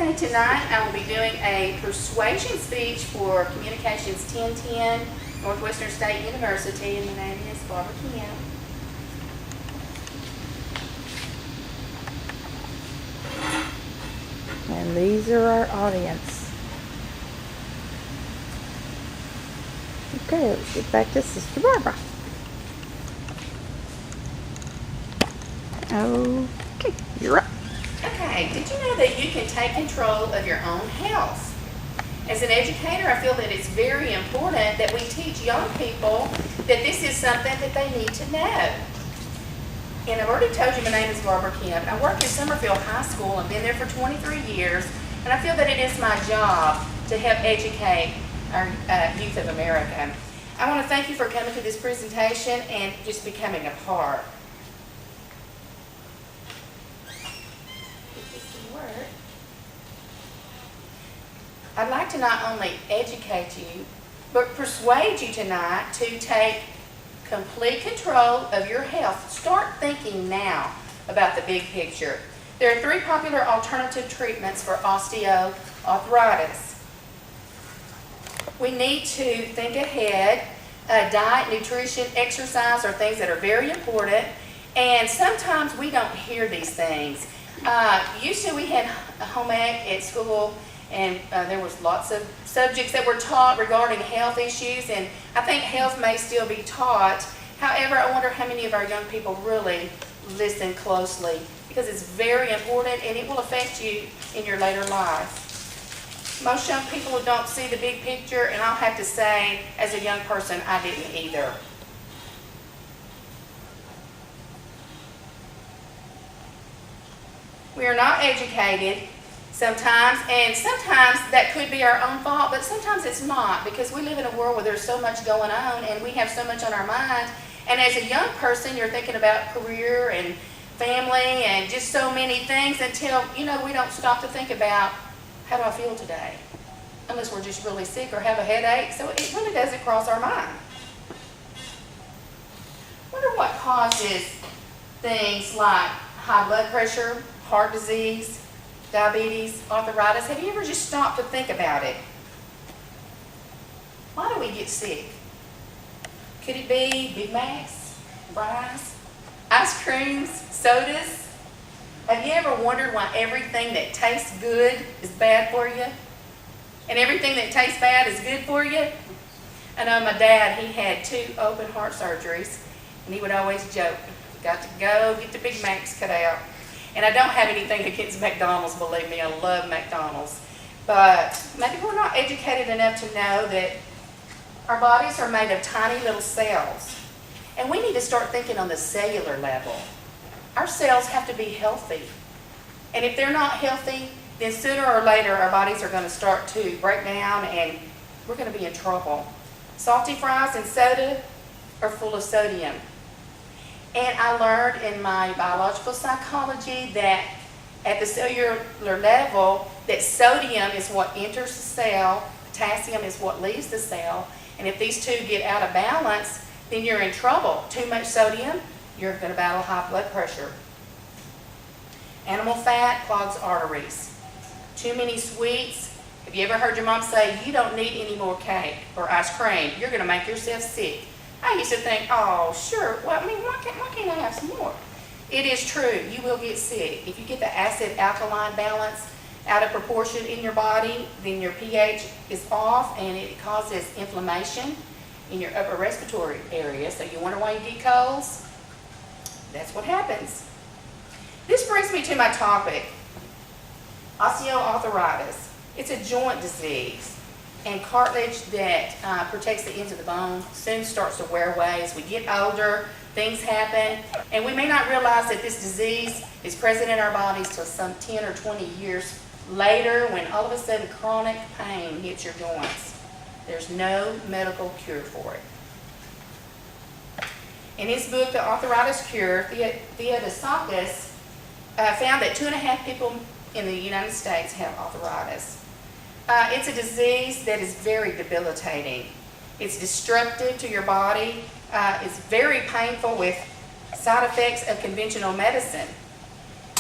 Okay, tonight I will be doing a persuasion speech for Communications 1010, Northwestern State University, and the name is Barbara Kim. And these are our audience. Okay, let's get back to Sister Barbara. Okay, you're up. Okay, did you know that you can take control of your own health? As an educator, I feel that it's very important that we teach young people that this is something that they need to know. And I've already told you my name is Barbara Kim. I work at Summerfield High School. I've been there for 23 years, and I feel that it is my job to help educate our youth of America. I want to thank you for coming to this presentation and just becoming a part. I'd like to not only educate you, but persuade you tonight to take complete control of your health. Start thinking now about the big picture. There are 3 popular alternative treatments for osteoarthritis. We need to think ahead. Diet, nutrition, exercise are things that are very important, and sometimes we don't hear these things. Used to we had home ec at school, and there was lots of subjects that were taught regarding health issues, and I think health may still be taught. However, I wonder how many of our young people really listen closely, because it's very important and it will affect you in your later life. Most young people don't see the big picture, and I'll have to say, as a young person, I didn't either. We are not educated sometimes, and sometimes that could be our own fault, but sometimes it's not, because we live in a world where there's so much going on and we have so much on our mind. And as a young person, you're thinking about career and family and just so many things until, we don't stop to think about, how do I feel today? Unless we're just really sick or have a headache, so it really doesn't cross our mind. I wonder what causes things like high blood pressure, heart disease, diabetes, arthritis. Have you ever just stopped to think about it? Why do we get sick? Could it be Big Macs, fries, ice creams, sodas? Have you ever wondered why everything that tastes good is bad for you? And everything that tastes bad is good for you? I know my dad, he had 2 open heart surgeries, and he would always joke, got to go get the Big Macs cut out. And I don't have anything against McDonald's, believe me, I love McDonald's. But maybe we're not educated enough to know that our bodies are made of tiny little cells. And we need to start thinking on the cellular level. Our cells have to be healthy. And if they're not healthy, then sooner or later our bodies are going to start to break down and we're going to be in trouble. Salty fries and soda are full of sodium. And I learned in my biological psychology that at the cellular level, that sodium is what enters the cell, potassium is what leaves the cell, and if these 2 get out of balance, then you're in trouble. Too much sodium, you're going to battle high blood pressure. Animal fat clogs arteries. Too many sweets. Have you ever heard your mom say, you don't need any more cake or ice cream, you're going to make yourself sick? I used to think, oh, sure, well, why can't I have some more? It is true, you will get sick. If you get the acid-alkaline balance out of proportion in your body, then your pH is off and it causes inflammation in your upper respiratory area. So you wonder why you get colds? That's what happens. This brings me to my topic, osteoarthritis. It's a joint disease. And cartilage that protects the ends of the bone soon starts to wear away. As we get older, things happen, and we may not realize that this disease is present in our bodies till some 10 or 20 years later, when all of a sudden chronic pain hits your joints. There's no medical cure for it. In his book, The Arthritis Cure, Theodosakis found that 2.5 people in the United States have arthritis. It's a disease that is very debilitating. It's destructive to your body. It's very painful with side effects of conventional medicine.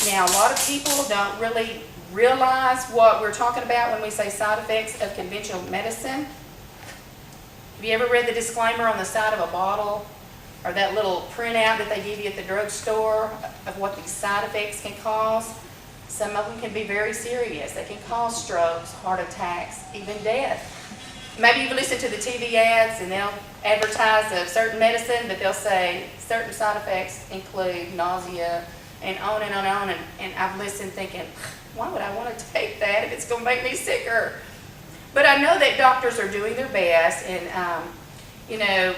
Now, a lot of people don't really realize what we're talking about when we say side effects of conventional medicine. Have you ever read the disclaimer on the side of a bottle or that little printout that they give you at the drugstore of what these side effects can cause? Some of them can be very serious. They can cause strokes, heart attacks, even death. Maybe you've listened to the TV ads and they'll advertise a certain medicine, but they'll say certain side effects include nausea and on and on and on. And I've listened thinking, why would I want to take that if it's going to make me sicker? But I know that doctors are doing their best, and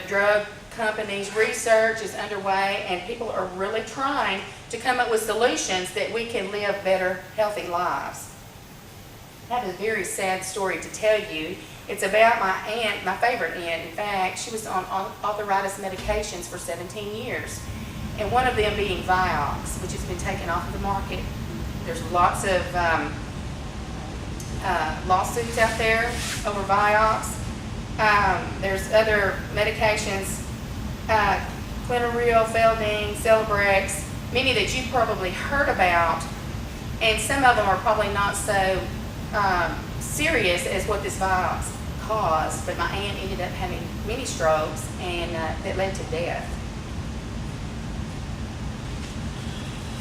drug companies' research is underway, and people are really trying to come up with solutions that we can live better, healthy lives. I have a very sad story to tell you. It's about my aunt, my favorite aunt. In fact, she was on arthritis medications for 17 years, and one of them being Vioxx, which has been taken off of the market. There's lots of lawsuits out there over Vioxx. There's other medications, Clinaril, Feldene, Celebrex, many that you've probably heard about, and some of them are probably not so serious as what this Vioxx caused, but my aunt ended up having many strokes, and that led to death.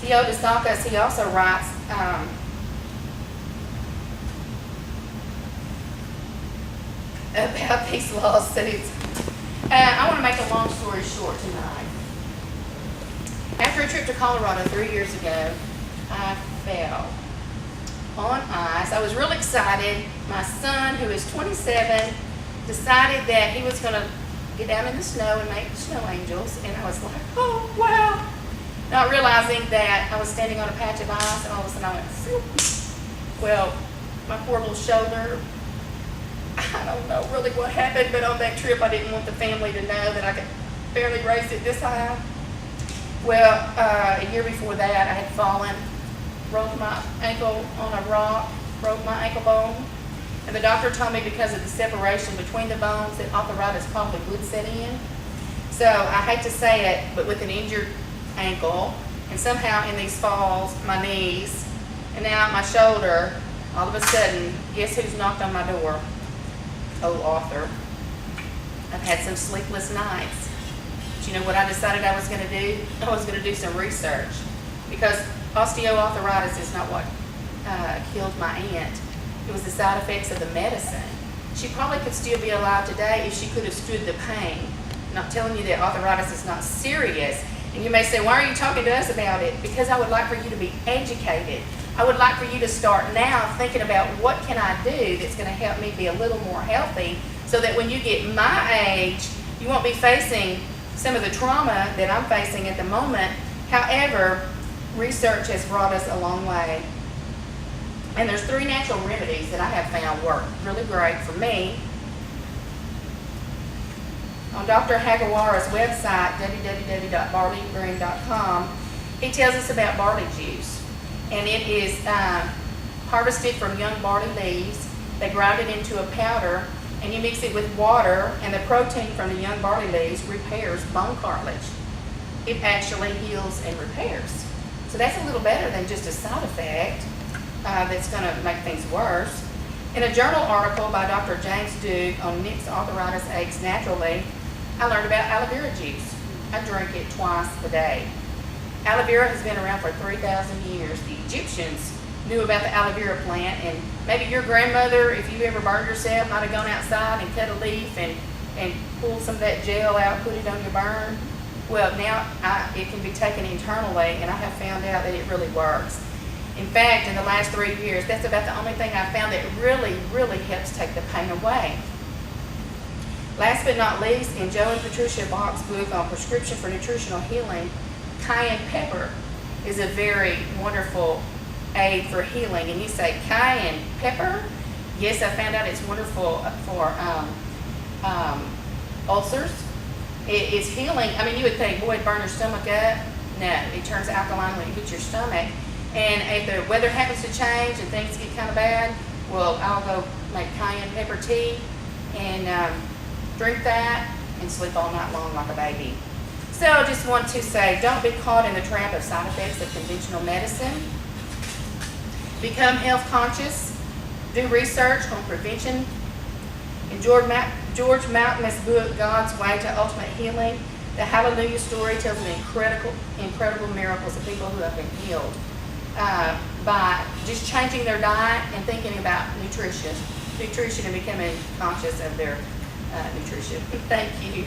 Theodosakis, he also writes about these lawsuits. I want to make a long story short tonight. After a trip to Colorado 3 years ago, I fell on ice. I was really excited. My son, who is 27, decided that he was going to get down in the snow and make snow angels, and I was like, oh, wow. Not realizing that I was standing on a patch of ice, and all of a sudden I went, phew. Well, my poor little shoulder, I don't know really what happened, but on that trip I didn't want the family to know that I could barely raise it this high. Well, a year before that I had fallen, broke my ankle on a rock, broke my ankle bone, and the doctor told me because of the separation between the bones that arthritis probably would set in. So I hate to say it, but with an injured ankle, and somehow in these falls, my knees, and now my shoulder, all of a sudden, guess who's knocked on my door? Oh, Arthur. I've had some sleepless nights. But you know what I decided I was going to do? I was going to do some research, because osteoarthritis is not what killed my aunt. It was the side effects of the medicine. She probably could still be alive today if she could have stood the pain. I'm not telling you that arthritis is not serious. And you may say, why are you talking to us about it? Because I would like for you to be educated. I would like for you to start now thinking about what can I do that's going to help me be a little more healthy, so that when you get my age, you won't be facing some of the trauma that I'm facing at the moment. However, research has brought us a long way. And there's 3 natural remedies that I have found work really great for me. On Dr. Hagawara's website, www.barleygreen.com, he tells us about barley juice. And it is harvested from young barley leaves. They grind it into a powder, and you mix it with water, and the protein from the young barley leaves repairs bone cartilage. It actually heals and repairs. So that's a little better than just a side effect that's going to make things worse. In a journal article by Dr. James Duke on Nick's arthritis aches naturally, I learned about aloe vera juice. I drink it twice a day. Aloe vera has been around for 3,000 years. The Egyptians knew about the aloe vera plant, and maybe your grandmother, if you ever burned yourself, might have gone outside and cut a leaf and pulled some of that gel out, put it on your burn. Well, now it can be taken internally, and I have found out that it really works. In fact, in the last 3 years, that's about the only thing I've found that really, really helps take the pain away. Last but not least, in Joe and Patricia Bach's book on prescription for nutritional healing, cayenne pepper is a very wonderful aid for healing. And you say, cayenne pepper? Yes, I found out it's wonderful for ulcers. It's healing. I mean, you would think, boy, it'd burn your stomach up. No, it turns alkaline when it hits your stomach. And if the weather happens to change and things get kind of bad, well, I'll go make cayenne pepper tea and drink that and sleep all night long like a baby. So I just want to say, don't be caught in the trap of side effects of conventional medicine. Become health conscious. Do research on prevention. In George Malcolm's book, God's Way to Ultimate Healing, the Hallelujah story tells of incredible miracles of people who have been healed by just changing their diet and thinking about nutrition and becoming conscious of their nutrition. Thank you.